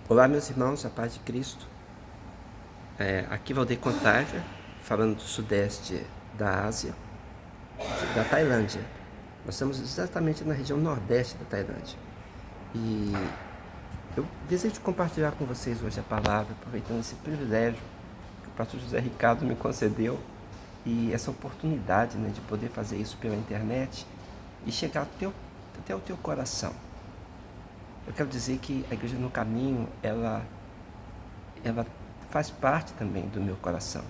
Olá, meus irmãos, a paz de Cristo. Aqui Valdeir Contaiver, falando do sudeste da Ásia, da Tailândia. Nós estamos exatamente na região nordeste da Tailândia. E eu desejo compartilhar com vocês hoje a palavra, aproveitando esse privilégio que o pastor José Ricardo me concedeu e essa oportunidade, né, de poder fazer isso pela internet e chegar até o teu coração. Eu quero dizer que a Igreja no Caminho, ela faz parte também do meu coração.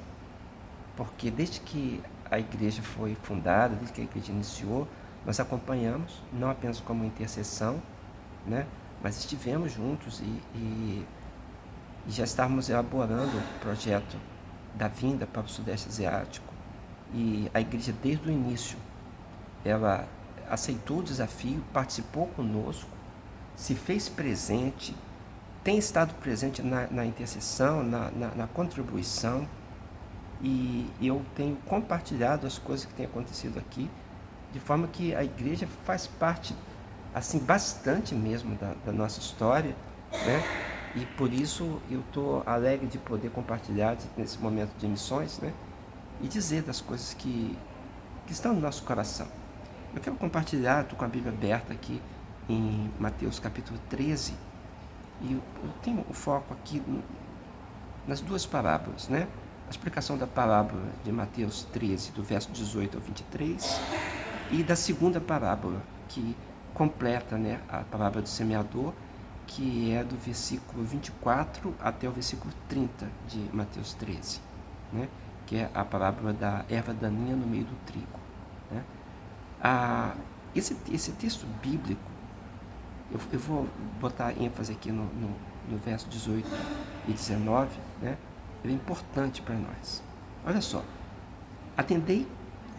Porque desde que a igreja foi fundada, desde que a igreja iniciou, nós acompanhamos, não apenas como intercessão, né? Mas estivemos juntos e já estávamos elaborando o projeto da vinda para o Sudeste Asiático. E a igreja, desde o início, ela aceitou o desafio, participou conosco, se fez presente, tem estado presente na intercessão, na contribuição, e eu tenho compartilhado as coisas que têm acontecido aqui, de forma que a igreja faz parte, assim, bastante mesmo da nossa história, né? E por isso eu estou alegre de poder compartilhar nesse momento de missões, né? E dizer das coisas que estão no nosso coração. Eu quero compartilhar, estou com a Bíblia aberta aqui em Mateus capítulo 13, e eu tenho o foco aqui nas duas parábolas, né? A explicação da parábola de Mateus 13, do verso 18 ao 23, e da segunda parábola, que completa, né, a parábola do semeador, que é do versículo 24 até o versículo 30 de Mateus 13, né? Que é a parábola da erva daninha no meio do trigo, né? Esse texto bíblico, eu vou botar ênfase aqui no verso 18 e 19, né? Ele é importante para nós. Olha só. Atendei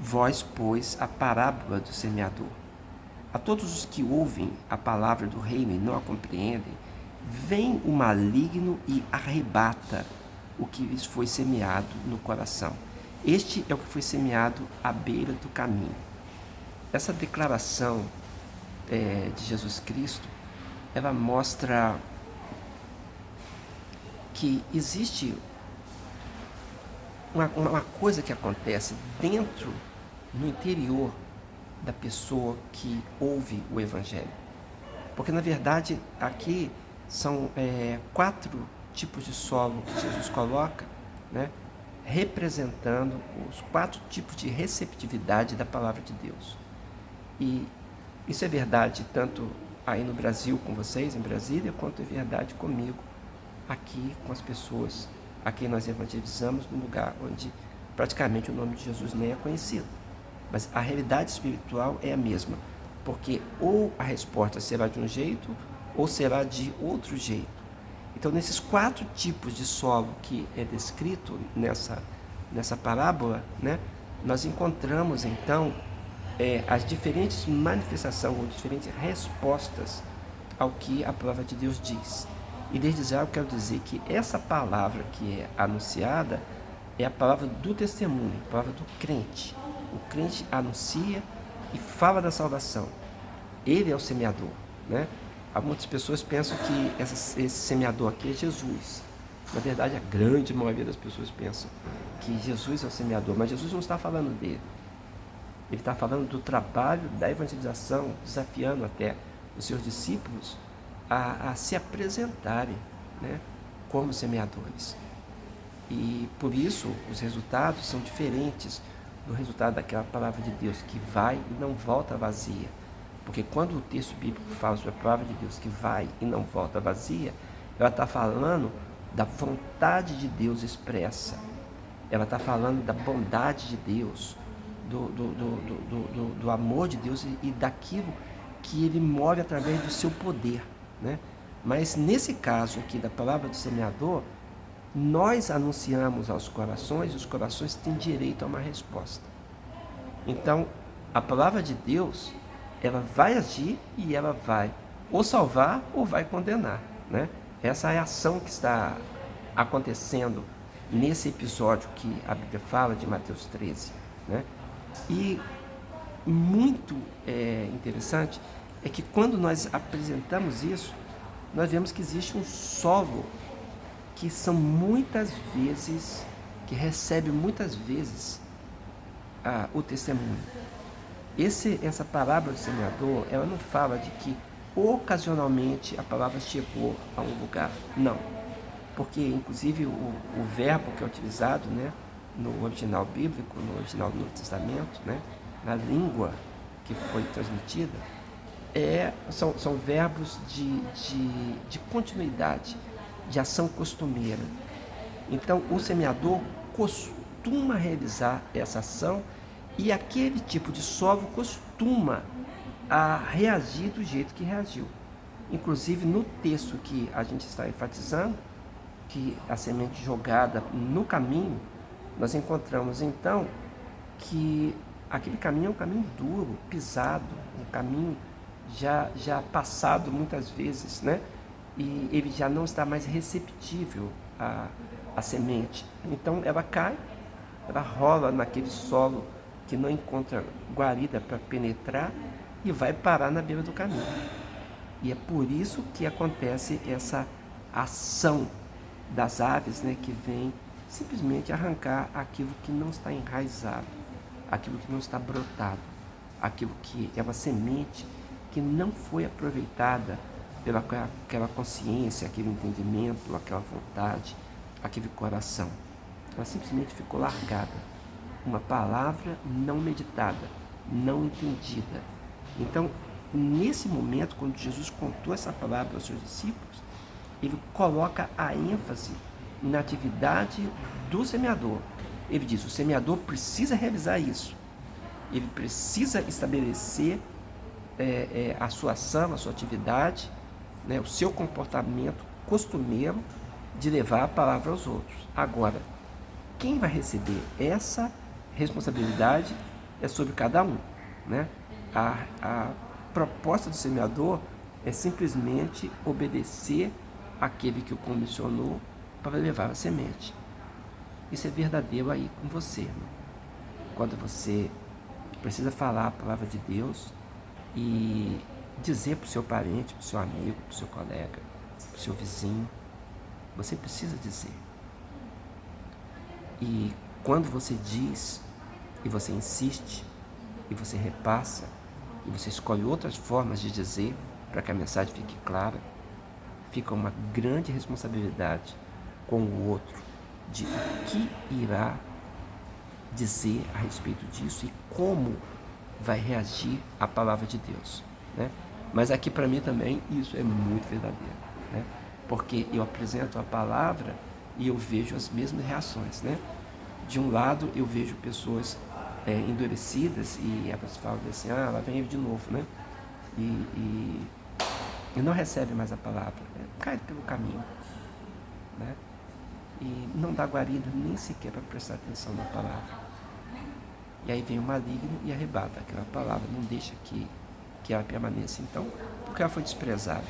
vós, pois, a parábola do semeador. A todos os que ouvem a palavra do reino e não a compreendem, vem o maligno e arrebata o que lhes foi semeado no coração. Este é o que foi semeado à beira do caminho. Essa declaração de Jesus Cristo, ela mostra que existe uma coisa que acontece dentro, no interior da pessoa que ouve o Evangelho. Porque, na verdade, aqui são 4 tipos de solo que Jesus coloca, né, representando os 4 tipos de receptividade da palavra de Deus. E isso é verdade tanto aí no Brasil com vocês, em Brasília, quanto é verdade comigo, aqui com as pessoas a quem nós evangelizamos, num lugar onde praticamente o nome de Jesus nem é conhecido. Mas a realidade espiritual é a mesma, porque ou a resposta será de um jeito, ou será de outro jeito. Então, nesses 4 tipos de solo que é descrito nessa parábola, né, nós encontramos, então, as diferentes manifestações, ou diferentes respostas ao que a palavra de Deus diz. E desde já eu quero dizer que essa palavra que é anunciada é a palavra do testemunho, a palavra do crente. O crente anuncia e fala da salvação. Ele é o semeador, né? Muitas pessoas pensam que esse semeador aqui é Jesus. Na verdade, a grande maioria das pessoas pensam que Jesus é o semeador, mas Jesus não está falando dele. Ele está falando do trabalho da evangelização, desafiando até os seus discípulos a se apresentarem, né, como semeadores. E por isso os resultados são diferentes do resultado daquela palavra de Deus que vai e não volta vazia. Porque quando o texto bíblico fala sobre a palavra de Deus que vai e não volta vazia, ela está falando da vontade de Deus expressa. Ela está falando da bondade de Deus, do amor de Deus e daquilo que Ele move através do seu poder, né? Mas nesse caso aqui da palavra do semeador, nós anunciamos aos corações e os corações têm direito a uma resposta. Então, a palavra de Deus, ela vai agir e ela vai ou salvar ou vai condenar, né? Essa é a ação que está acontecendo nesse episódio que a Bíblia fala de Mateus 13, né? E muito interessante é que quando nós apresentamos isso, nós vemos que existe um solo que são muitas vezes, que recebe muitas vezes o testemunho. Essa palavra do semeador, ela não fala de que ocasionalmente a palavra chegou a um lugar. Não. Porque, inclusive, o verbo que é utilizado, né, no original bíblico, no original do Novo Testamento, né, na língua que foi transmitida, são verbos de continuidade, de ação costumeira. Então, o semeador costuma realizar essa ação e aquele tipo de solo costuma reagir do jeito que reagiu. Inclusive, no texto que a gente está enfatizando, que a semente jogada no caminho, nós encontramos então que aquele caminho é um caminho duro, pisado, um caminho já passado muitas vezes, né? E ele já não está mais receptível à semente. Então ela cai, ela rola naquele solo que não encontra guarida para penetrar e vai parar na beira do caminho. E é por isso que acontece essa ação das aves, né, que vem simplesmente arrancar aquilo que não está enraizado, aquilo que não está brotado, aquilo que é uma semente que não foi aproveitada pela aquela consciência, aquele entendimento, aquela vontade, aquele coração. Ela simplesmente ficou largada. Uma palavra não meditada, não entendida. Então, nesse momento, quando Jesus contou essa palavra aos seus discípulos, ele coloca a ênfase na atividade do semeador. Ele diz, o semeador precisa realizar isso. Ele precisa estabelecer a sua ação, a sua atividade, né, o seu comportamento costumeiro de levar a palavra aos outros. Agora, quem vai receber essa responsabilidade é sobre cada um, né? A proposta do semeador é simplesmente obedecer aquele que o comissionou para levar a semente. Isso é verdadeiro aí com você, irmão. Quando você precisa falar a palavra de Deus e dizer para o seu parente, para o seu amigo, para o seu colega, para o seu vizinho, você precisa dizer. E quando você diz, e você insiste, e você repassa, e você escolhe outras formas de dizer para que a mensagem fique clara, fica uma grande responsabilidade com o outro de o que irá dizer a respeito disso e como vai reagir a palavra de Deus, né? Mas aqui para mim também isso é muito verdadeiro, né? Porque eu apresento a palavra e eu vejo as mesmas reações, né? De um lado eu vejo pessoas endurecidas e elas falam assim, lá vem ele de novo, né? E não recebe mais a palavra, né? Cai pelo caminho, né? E não dá guarida nem sequer para prestar atenção na palavra. E aí vem o maligno e arrebata aquela palavra, não deixa que ela permaneça, então, porque ela foi desprezada.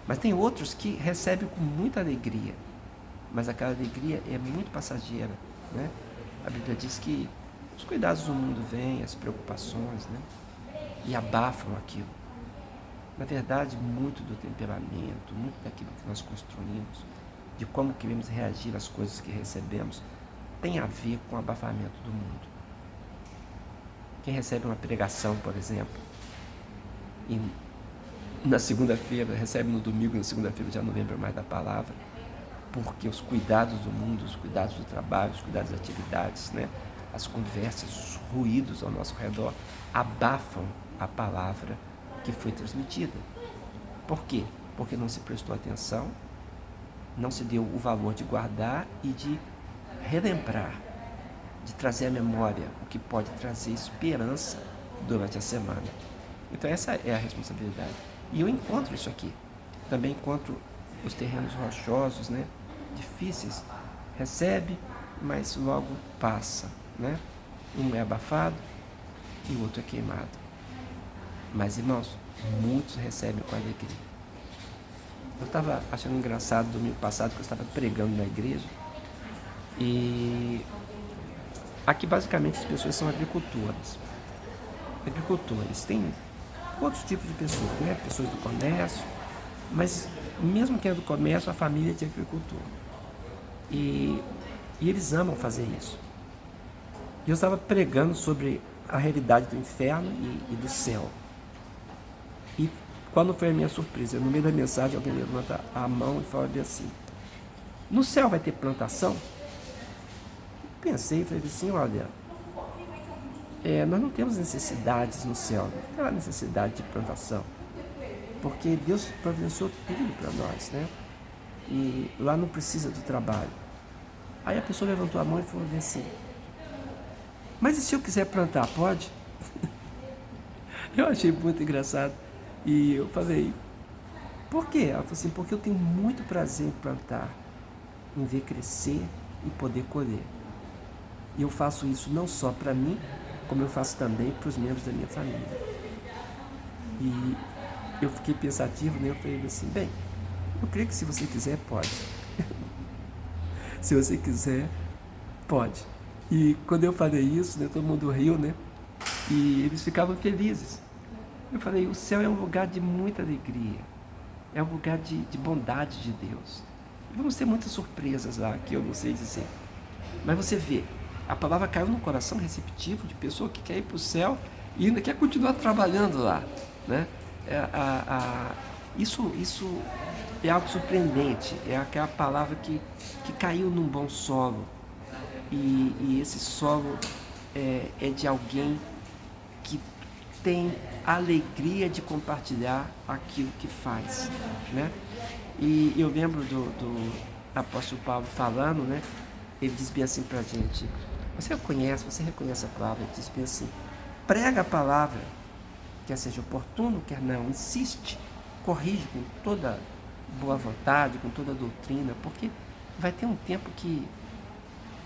Mas tem outros que recebem com muita alegria, mas aquela alegria é muito passageira, né? A Bíblia diz que os cuidados do mundo vêm, as preocupações, né? E abafam aquilo. Na verdade, muito do temperamento, muito daquilo que nós construímos, de como queremos reagir às coisas que recebemos, tem a ver com o abafamento do mundo. Quem recebe uma pregação, por exemplo, e na segunda-feira, recebe no domingo, na segunda-feira já não lembra mais da palavra, porque os cuidados do mundo, os cuidados do trabalho, os cuidados das atividades, né, as conversas, os ruídos ao nosso redor, abafam a palavra que foi transmitida. Por quê? Porque não se prestou atenção, não se deu o valor de guardar e de relembrar, de trazer à memória o que pode trazer esperança durante a semana. Então essa é a responsabilidade. E eu encontro isso aqui. Também encontro os terrenos rochosos, né? Difíceis. Recebe, mas logo passa, né? Um é abafado e o outro é queimado. Mas, irmãos, muitos recebem com alegria. Eu estava achando engraçado domingo passado que eu estava pregando na igreja e aqui basicamente as pessoas são agricultoras. Agricultores, tem outros tipos de pessoas, né? Pessoas do comércio, Mas mesmo que é do comércio, a família é de agricultor. E eles amam fazer isso. E eu estava pregando sobre a realidade do inferno e do céu. E quando foi a minha surpresa, no meio da mensagem alguém levanta a mão e fala assim: no céu vai ter plantação? Pensei e falei assim: olha, nós não temos necessidades no céu, não tem necessidade de plantação, porque Deus providenciou tudo para nós, né? E lá não precisa do trabalho. Aí a pessoa levantou a mão e falou assim: mas e se eu quiser plantar, pode? Eu achei muito engraçado. E eu falei: por quê? Ela falou assim: porque eu tenho muito prazer em plantar, em ver crescer e poder colher. E eu faço isso não só para mim, como eu faço também para os membros da minha família. E eu fiquei pensativo, né? Eu falei assim: bem, eu creio que se você quiser, pode. Se você quiser, pode. E quando eu falei isso, né, todo mundo riu, né? E eles ficavam felizes. Eu falei: o céu é um lugar de muita alegria, é um lugar de bondade de Deus. E vamos ter muitas surpresas lá, que eu não sei dizer. Mas você vê, a palavra caiu no coração receptivo de pessoa que quer ir para o céu e ainda quer continuar trabalhando lá, né? Isso é algo surpreendente, é aquela palavra que caiu num bom solo. E esse solo é de alguém que tem a alegria de compartilhar aquilo que faz, né? E eu lembro do apóstolo Paulo falando, né? Ele diz bem assim pra gente: você reconhece a palavra, ele diz bem assim: prega a palavra, quer seja oportuno, quer não, insiste, corrige com toda boa vontade, com toda doutrina, porque vai ter um tempo que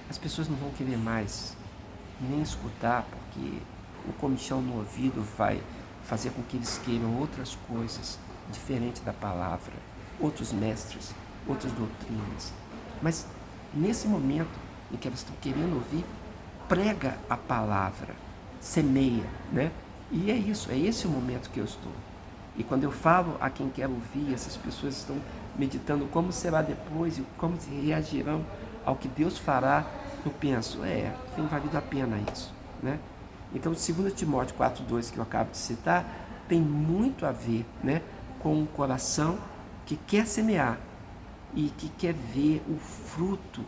as pessoas não vão querer mais nem escutar, porque o comichão no ouvido vai fazer com que eles queiram outras coisas diferentes da palavra, outros mestres, outras doutrinas. Mas nesse momento em que elas estão querendo ouvir, prega a palavra, semeia, né? E é isso, é esse o momento que eu estou. E quando eu falo a quem quer ouvir, essas pessoas estão meditando como será depois e como se reagirão ao que Deus fará, eu penso: tem valido a pena isso, né? Então, 2 Timóteo 4,2, que eu acabo de citar, tem muito a ver, né, com um coração que quer semear e que quer ver o fruto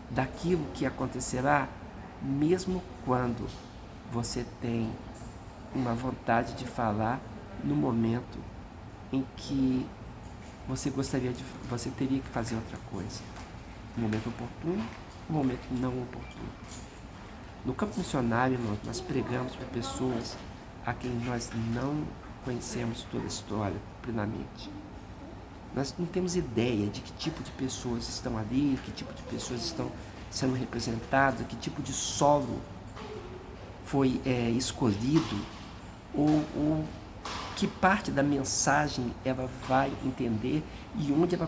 daquilo que acontecerá, mesmo quando você tem uma vontade de falar no momento em que você teria que fazer outra coisa. Um momento oportuno, um momento não oportuno. No campo missionário, nós pregamos para pessoas a quem nós não conhecemos toda a história plenamente. Nós não temos ideia de que tipo de pessoas estão ali, que tipo de pessoas estão sendo representadas, que tipo de solo foi escolhido, ou que parte da mensagem ela vai entender e onde ela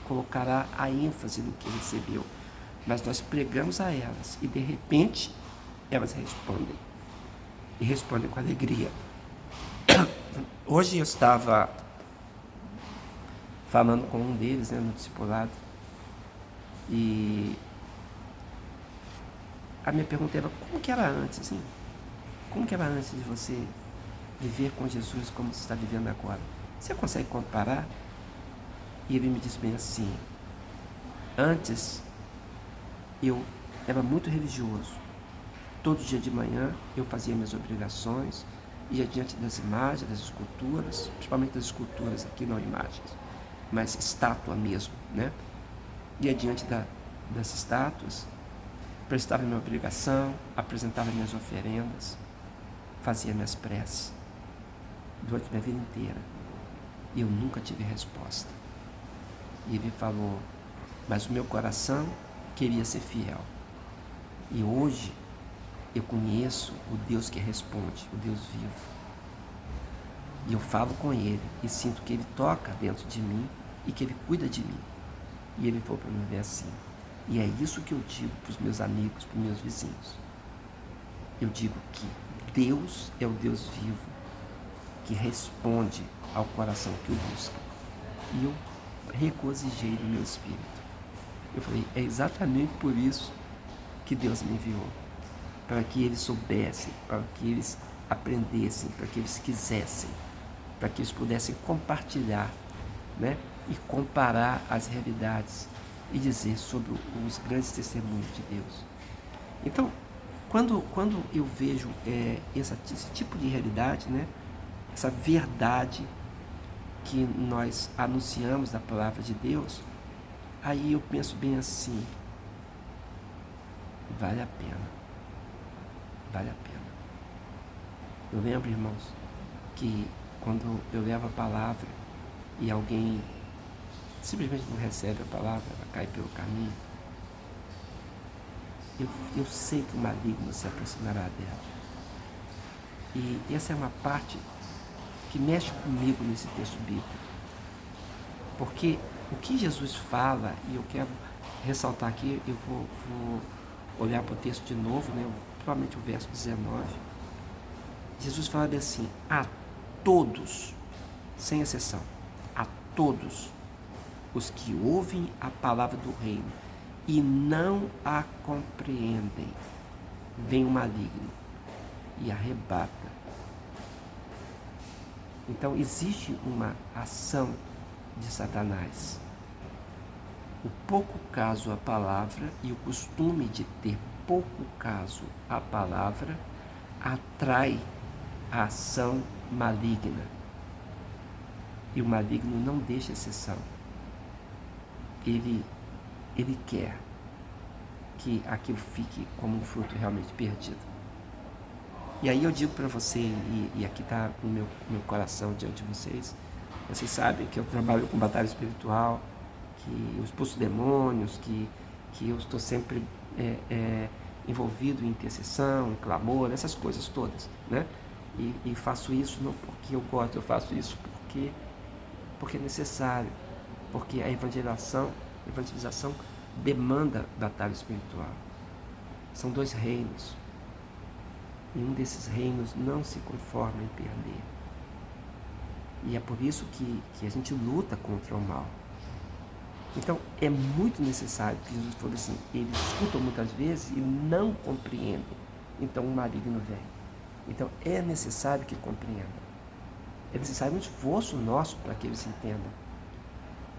colocará a ênfase no que recebeu. Mas nós pregamos a elas e de repente elas respondem. E respondem com alegria. Hoje eu estava falando com um deles, né, no discipulado, e a minha pergunta era: como que era antes, assim? Como que era antes de você viver com Jesus como você está vivendo agora? Você consegue comparar? E ele me disse bem assim: antes eu era muito religioso. Todo dia de manhã eu fazia minhas obrigações, ia diante das imagens, das esculturas, principalmente das esculturas aqui, não imagens, mas estátua mesmo, né? Ia diante das estátuas, prestava minha obrigação, apresentava minhas oferendas, fazia minhas preces durante minha vida inteira. E eu nunca tive resposta. E ele falou: mas o meu coração queria ser fiel. E hoje eu conheço o Deus que responde, o Deus vivo. E eu falo com Ele e sinto que Ele toca dentro de mim e que Ele cuida de mim. E Ele falou para mim assim: e é isso que eu digo para os meus amigos, para os meus vizinhos. Eu digo que Deus é o Deus vivo, que responde ao coração que o busca. E eu regozijei no meu espírito. Eu falei, é exatamente por isso que Deus me enviou. Para que eles soubessem, para que eles aprendessem, para que eles quisessem, para que eles pudessem compartilhar, né? E comparar as realidades e dizer sobre os grandes testemunhos de Deus. Então, quando eu vejo esse tipo de realidade, né? Essa verdade que nós anunciamos da palavra de Deus, aí eu penso bem assim, vale a pena. Vale a pena. Eu lembro, irmãos, que quando eu levo a palavra e alguém simplesmente não recebe a palavra, ela cai pelo caminho, eu sei que o maligno se aproximará dela. E essa é uma parte que mexe comigo nesse texto bíblico. Porque o que Jesus fala, e eu quero ressaltar aqui, eu vou olhar para o texto de novo, né? Provavelmente o verso 19. Jesus fala assim, a todos, sem exceção, a todos os que ouvem a palavra do reino e não a compreendem, vem o maligno e arrebata. Então existe uma ação de Satanás. O pouco caso à palavra e o costume de ter pouco caso à palavra atrai a ação maligna. E o maligno não deixa exceção. Ele quer que aquilo fique como um fruto realmente perdido. E aí eu digo para você, e aqui está no meu coração diante de vocês sabem que eu trabalho com batalha espiritual, que eu expulso demônios, que eu estou sempre envolvido em intercessão, em clamor, essas coisas todas, né? E faço isso não porque eu gosto, eu faço isso porque é necessário, porque a evangelização demanda batalha espiritual. São dois reinos, e um desses reinos não se conforma em perder. E é por isso que a gente luta contra o mal. Então, é muito necessário que Jesus falou assim, eles escutam muitas vezes e não compreendem. Então, o maligno vem. Então, é necessário que compreendam. É necessário um esforço nosso para que eles entendam.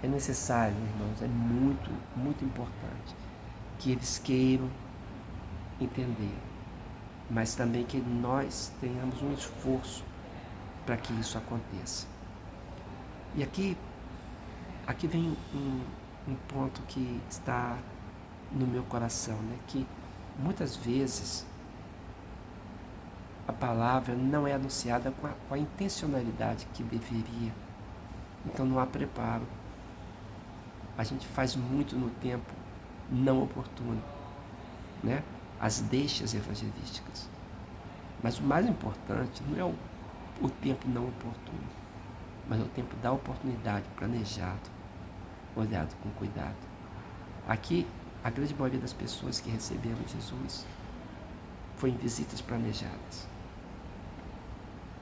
É necessário, irmãos, é muito, muito importante que eles queiram entender, mas também que nós tenhamos um esforço para que isso aconteça. E aqui vem um ponto que está no meu coração, né? Que muitas vezes a palavra não é anunciada com a intencionalidade que deveria. Então não há preparo. A gente faz muito no tempo não oportuno, né? As deixas evangelísticas. Mas o mais importante não é o tempo não oportuno, mas é o tempo da oportunidade, planejado, olhado com cuidado. Aqui, a grande maioria das pessoas que receberam Jesus foi em visitas planejadas.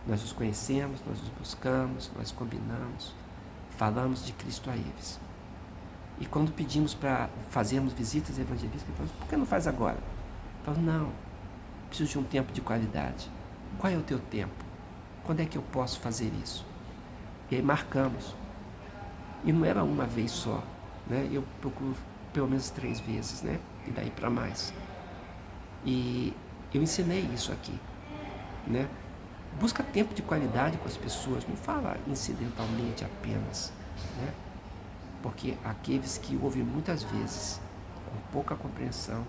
Nós os conhecemos, nós os buscamos, nós combinamos, falamos de Cristo a eles. E quando pedimos para fazermos visitas evangelísticas, falamos, por que não faz agora? Falamos, não, preciso de um tempo de qualidade. Qual é o teu tempo? Quando é que eu posso fazer isso? E aí marcamos. E não era uma vez só, né? Eu procuro pelo menos 3 vezes, né? E daí para mais. E eu ensinei isso aqui, né? Busca tempo de qualidade com as pessoas, não fala incidentalmente apenas, né? Porque aqueles que ouvem muitas vezes, com pouca compreensão,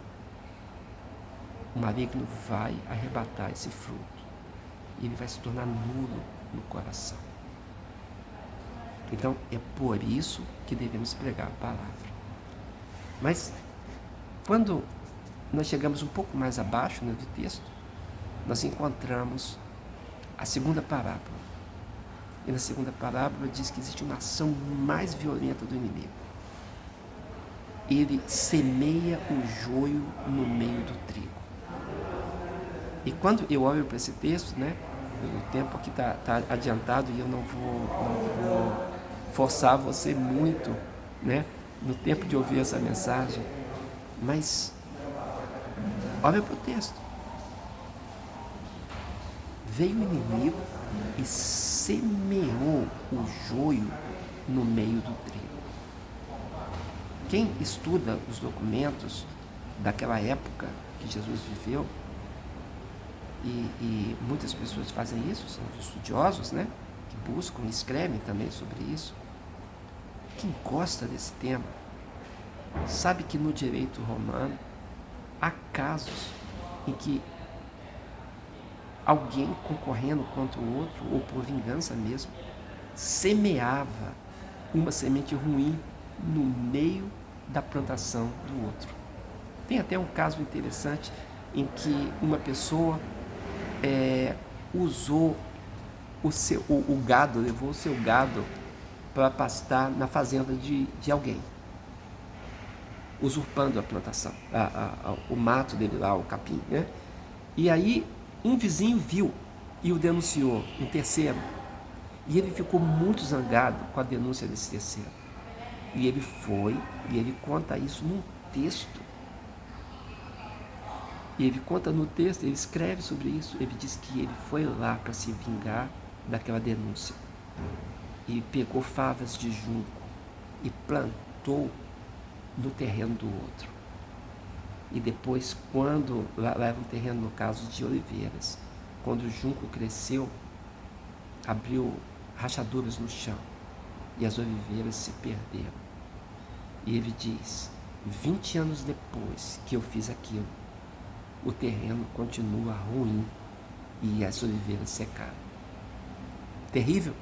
o maligno vai arrebatar esse fruto e ele vai se tornar nulo no coração. Então é por isso que devemos pregar a palavra. Mas quando nós chegamos um pouco mais abaixo, né, do texto, nós encontramos a segunda parábola. E na segunda parábola diz que existe uma ação mais violenta do inimigo. Ele semeia o joio no meio do trigo. E quando eu olho para esse texto, né, O tempo aqui tá adiantado e eu não vou forçar você muito, né, no tempo de ouvir essa mensagem, mas olha para o texto. Veio o inimigo e semeou o joio no meio do trigo. Quem estuda os documentos daquela época que Jesus viveu, e muitas pessoas fazem isso, são os estudiosos, né, que buscam e escrevem também sobre isso. Quem gosta desse tema sabe que no direito romano há casos em que alguém concorrendo contra o outro, ou por vingança mesmo, semeava uma semente ruim no meio da plantação do outro. Tem até um caso interessante em que uma pessoa usou o gado, levou o seu gado para pastar na fazenda de alguém, usurpando a plantação, o mato dele lá, o capim, né? E aí um vizinho viu e o denunciou, um terceiro. E ele ficou muito zangado com a denúncia desse terceiro. E ele foi, e ele conta isso num texto. E ele conta no texto, ele escreve sobre isso. Ele diz que ele foi lá para se vingar daquela denúncia. E pegou favas de junco e plantou no terreno do outro. E depois, quando leva um terreno, no caso de oliveiras, quando o junco cresceu, abriu rachaduras no chão e as oliveiras se perderam. E ele diz: 20 anos depois que eu fiz aquilo, o terreno continua ruim e as oliveiras secaram. Terrível?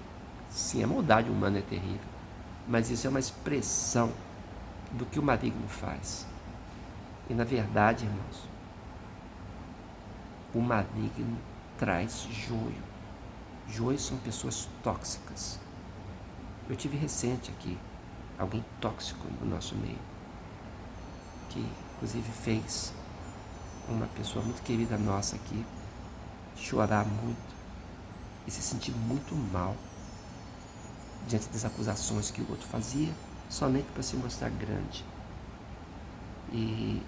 Sim, a maldade humana é terrível, mas isso é uma expressão do que o maligno faz. E na verdade, irmãos, o maligno traz joio. Joio são pessoas tóxicas. Eu tive recente aqui alguém tóxico no nosso meio, que inclusive fez uma pessoa muito querida nossa aqui chorar muito e se sentir muito mal diante das acusações que o outro fazia, somente para se mostrar grande. E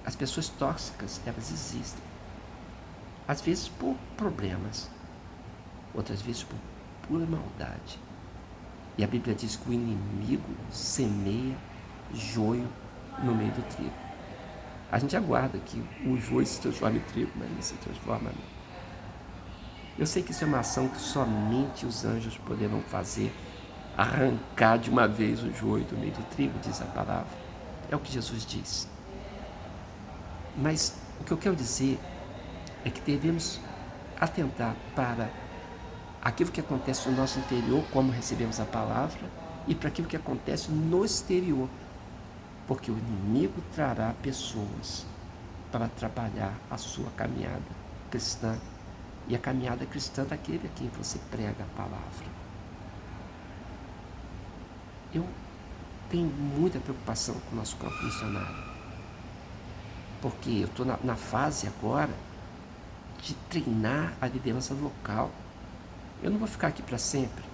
as pessoas tóxicas, elas existem. Às vezes por problemas, outras vezes por pura maldade. E a Bíblia diz que o inimigo semeia joio no meio do trigo. A gente aguarda que o joio se transforme em trigo, mas não se transforma não. Eu sei que isso é uma ação que somente os anjos poderão fazer, arrancar de uma vez o joio do meio do trigo, diz a palavra. É o que Jesus diz. Mas o que eu quero dizer é que devemos atentar para aquilo que acontece no nosso interior, como recebemos a palavra, e para aquilo que acontece no exterior, porque o inimigo trará pessoas para trabalhar a sua caminhada cristã, e a caminhada cristã daquele a quem você prega a palavra. Eu tenho muita preocupação com o nosso campo missionário, porque eu estou na fase agora de treinar a liderança local. Eu não vou ficar aqui para sempre.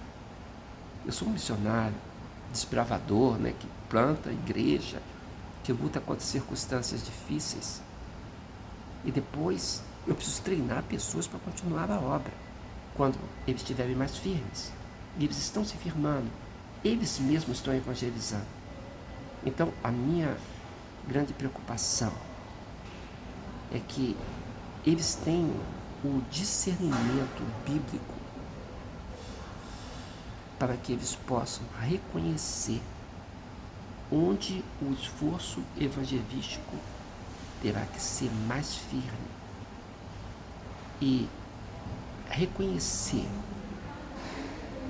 Eu sou um missionário, desbravador, né, que planta igreja, que luta contra circunstâncias difíceis. E depois eu preciso treinar pessoas para continuar a obra, quando eles estiverem mais firmes. E eles estão se firmando, eles mesmos estão evangelizando. Então a minha grande preocupação é que eles tenham o discernimento bíblico para que eles possam reconhecer onde o esforço evangelístico terá que ser mais firme e reconhecer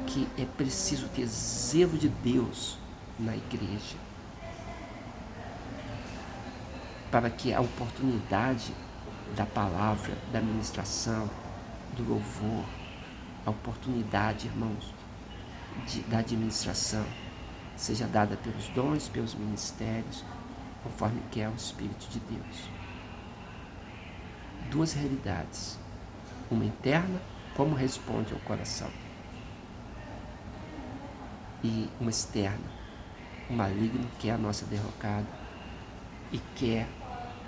que é preciso ter zelo de Deus na igreja para que a oportunidade da palavra, da ministração, do louvor, a oportunidade, irmãos, da administração seja dada pelos dons, pelos ministérios, conforme quer o Espírito de Deus. Duas realidades. Uma interna, como responde ao coração. E uma externa, o maligno quer a nossa derrocada e quer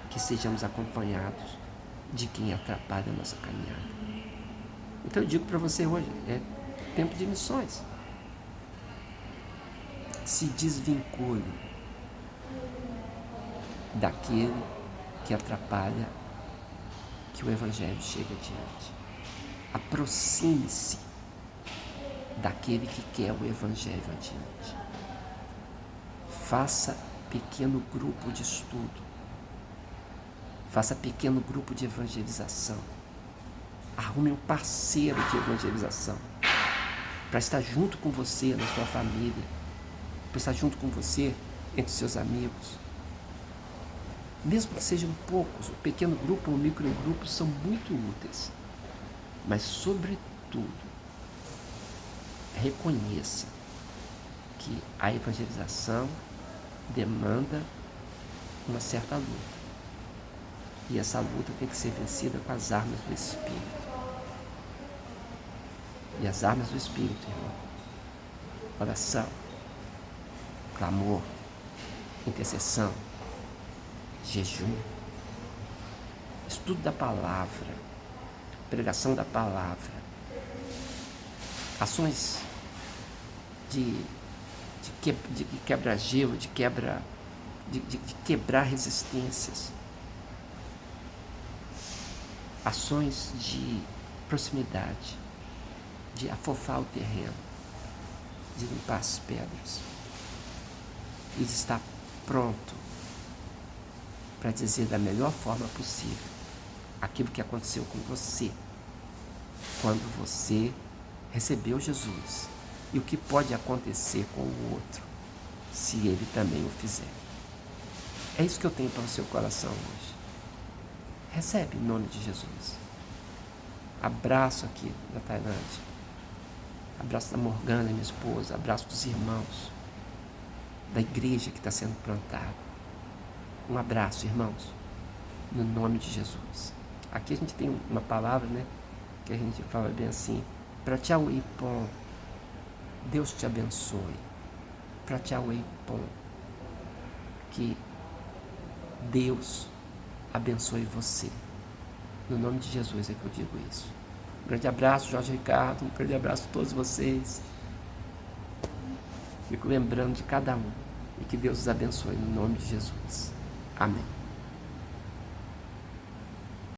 que sejamos acompanhados de quem atrapalha a nossa caminhada. Então eu digo para você hoje, é tempo de missões. Se desvincule daquele que atrapalha que o Evangelho chegue adiante. Aproxime-se daquele que quer o Evangelho adiante. Faça pequeno grupo de estudo. Faça pequeno grupo de evangelização. Arrume um parceiro de evangelização para estar junto com você na sua família, para estar junto com você entre seus amigos. Mesmo que sejam poucos, o pequeno grupo ou o microgrupo são muito úteis. Mas, sobretudo, reconheça que a evangelização demanda uma certa luta. E essa luta tem que ser vencida com as armas do Espírito. E as armas do Espírito, irmão: oração, clamor, intercessão, jejum, estudo da palavra, pregação da palavra, ações de quebra-gelo, de quebrar resistências, ações de proximidade, de afofar o terreno, de limpar as pedras e de estar pronto para dizer da melhor forma possível aquilo que aconteceu com você quando você recebeu Jesus e o que pode acontecer com o outro se ele também o fizer. É isso que eu tenho para o seu coração hoje. Recebe em nome de Jesus. Abraço aqui da Tailândia. Abraço da Morgana, minha esposa. Abraço dos irmãos da igreja que está sendo plantada. Um abraço, irmãos, no nome de Jesus. Aqui a gente tem uma palavra, né, que a gente fala bem assim: Pratiauipon, Deus te abençoe. Pratiauipon, que Deus abençoe você. No nome de Jesus é que eu digo isso. Um grande abraço, Jorge Ricardo. Um grande abraço a todos vocês. Fico lembrando de cada um. E que Deus os abençoe no nome de Jesus. Amém.